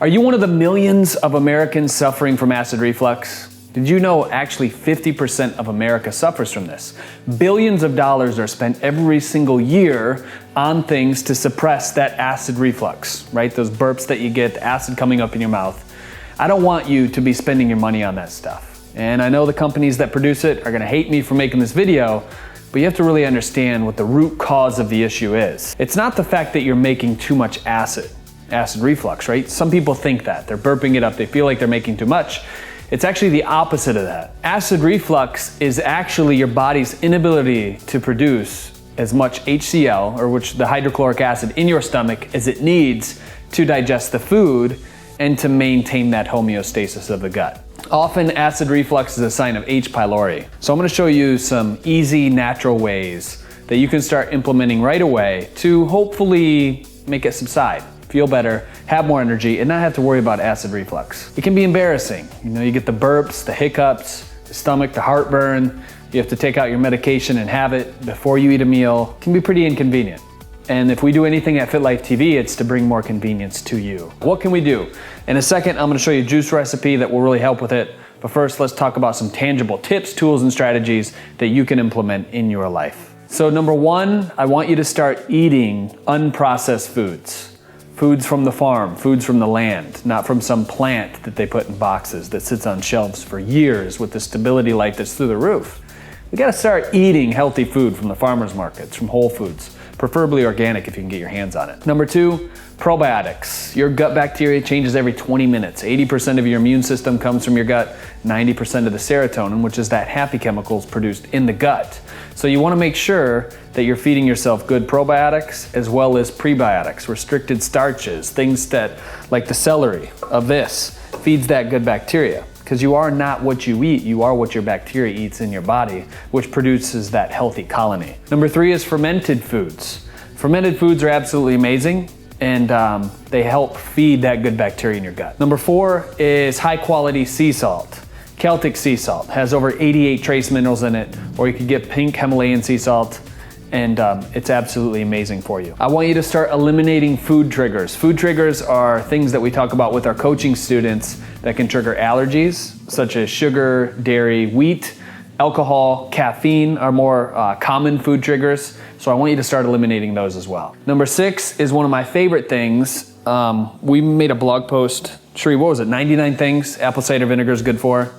Are you one of the millions of Americans suffering from acid reflux? Did you know actually 50% of America suffers from this? Billions of dollars are spent every single year on things to suppress that acid reflux, right? Those burps that you get, the acid coming up in your mouth. I don't want you to be spending your money on that stuff. And I know the companies that produce it are gonna hate me for making this video, but you have to really understand what the root cause of the issue is. It's not the fact that you're making too much acid reflux, right? Some people think that. They're burping it up, they feel like they're making too much. It's actually the opposite of that. Acid reflux is actually your body's inability to produce as much HCl, or which the hydrochloric acid in your stomach, as it needs to digest the food and to maintain that homeostasis of the gut. Often acid reflux is a sign of H. pylori. So I'm gonna show you some easy, natural ways that you can start implementing right away to hopefully make it subside, feel better, have more energy, and not have to worry about acid reflux. It can be embarrassing. You know, you get the burps, the hiccups, the stomach, the heartburn. You have to take out your medication and have it before you eat a meal. It can be pretty inconvenient. And if we do anything at FitLifeTV, it's to bring more convenience to you. What can we do? In a second, I'm gonna show you a juice recipe that will really help with it. But first, let's talk about some tangible tips, tools, and strategies that you can implement in your life. So number one, I want you to start eating unprocessed foods. Foods from the farm, foods from the land, not from some plant that they put in boxes that sits on shelves for years with the stability light that's through the roof. We gotta start eating healthy food from the farmers markets, from Whole Foods, preferably organic if you can get your hands on it. Number two, probiotics. Your gut bacteria changes every 20 minutes. 80% of your immune system comes from your gut, 90% of the serotonin, which is that happy chemicals produced in the gut. So you wanna make sure that you're feeding yourself good probiotics as well as prebiotics, restricted starches, things that, like the celery of this, feeds that good bacteria. Because you are not what you eat, you are what your bacteria eats in your body, which produces that healthy colony. Number three is fermented foods. Fermented foods are absolutely amazing, and they help feed that good bacteria in your gut. Number four is high quality sea salt. Celtic sea salt has over 88 trace minerals in it, or you could get pink Himalayan sea salt, and it's absolutely amazing for you. I want you to start eliminating food triggers. Food triggers are things that we talk about with our coaching students that can trigger allergies, such as sugar, dairy, wheat, alcohol, caffeine are more common food triggers. So I want you to start eliminating those as well. Number six is one of my favorite things. We made a blog post, Sheree, what was it? 99 things apple cider vinegar is good for.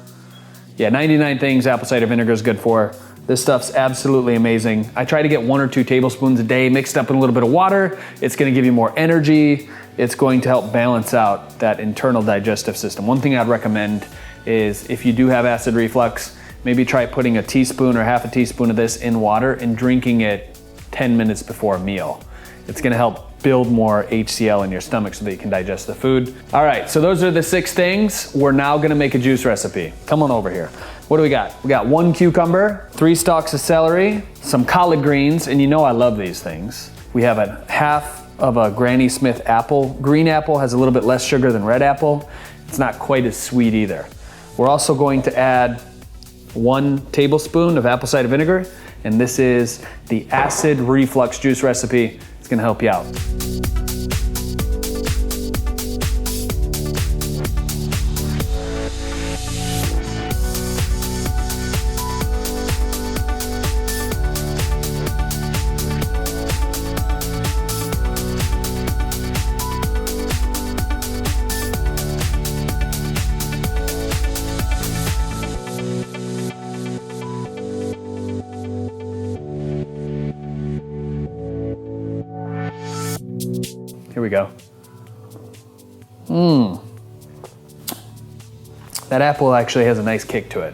Yeah, 99 things apple cider vinegar is good for. This stuff's absolutely amazing. I try to get 1 or 2 tablespoons a day mixed up in a little bit of water. It's gonna give you more energy. It's going to help balance out that internal digestive system. One thing I'd recommend is if you do have acid reflux, maybe try putting a teaspoon or half a teaspoon of this in water and drinking it 10 minutes before a meal. It's gonna help build more HCl in your stomach so that you can digest the food. All right, so those are the 6 things. We're now gonna make a juice recipe. Come on over here. What do we got? We got 1 cucumber, 3 stalks of celery, some collard greens, and you know I love these things. We have a half of a Granny Smith apple. Green apple has a little bit less sugar than red apple. It's not quite as sweet either. We're also going to add 1 tablespoon of apple cider vinegar, and this is the acid reflux juice recipe. It's gonna help you out. Here we go. That apple actually has a nice kick to it.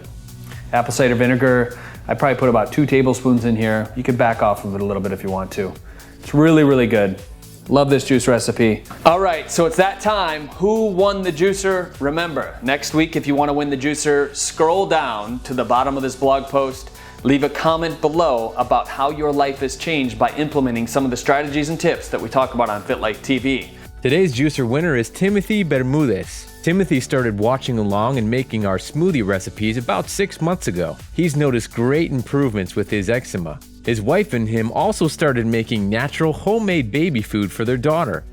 Apple cider vinegar, I probably put about 2 tablespoons in here. You could back off of it a little bit if you want to. It's really, really good. Love this juice recipe. All right, so it's that time. Who won the juicer? Remember, next week, if you want to win the juicer, scroll down to the bottom of this blog post. Leave a comment below about how your life has changed by implementing some of the strategies and tips that we talk about on FitLifeTV. Today's juicer winner is Timothy Bermudez. Timothy started watching along and making our smoothie recipes about 6 months ago. He's noticed great improvements with his eczema. His wife and him also started making natural homemade baby food for their daughter.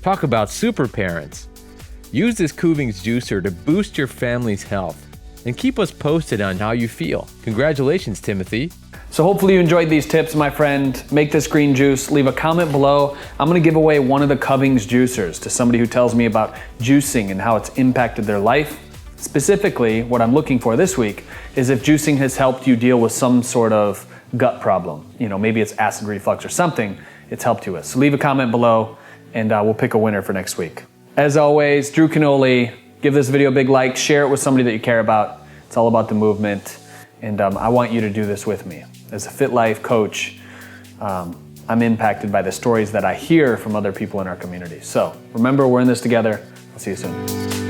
Talk about super parents. Use this Kuvings juicer to boost your family's health. And keep us posted on how you feel. Congratulations, Timothy. So hopefully you enjoyed these tips, my friend. Make this green juice. Leave a comment below. I'm gonna give away one of the Kuvings juicers to somebody who tells me about juicing and how it's impacted their life. Specifically, what I'm looking for this week is if juicing has helped you deal with some sort of gut problem. You know, maybe it's acid reflux or something it's helped you with. So leave a comment below and we'll pick a winner for next week. As always, Drew Canoli, give this video a big like, share it with somebody that you care about. It's all about the movement. And I want you to do this with me. As a Fit Life coach, I'm impacted by the stories that I hear from other people in our community. So remember, we're in this together. I'll see you soon.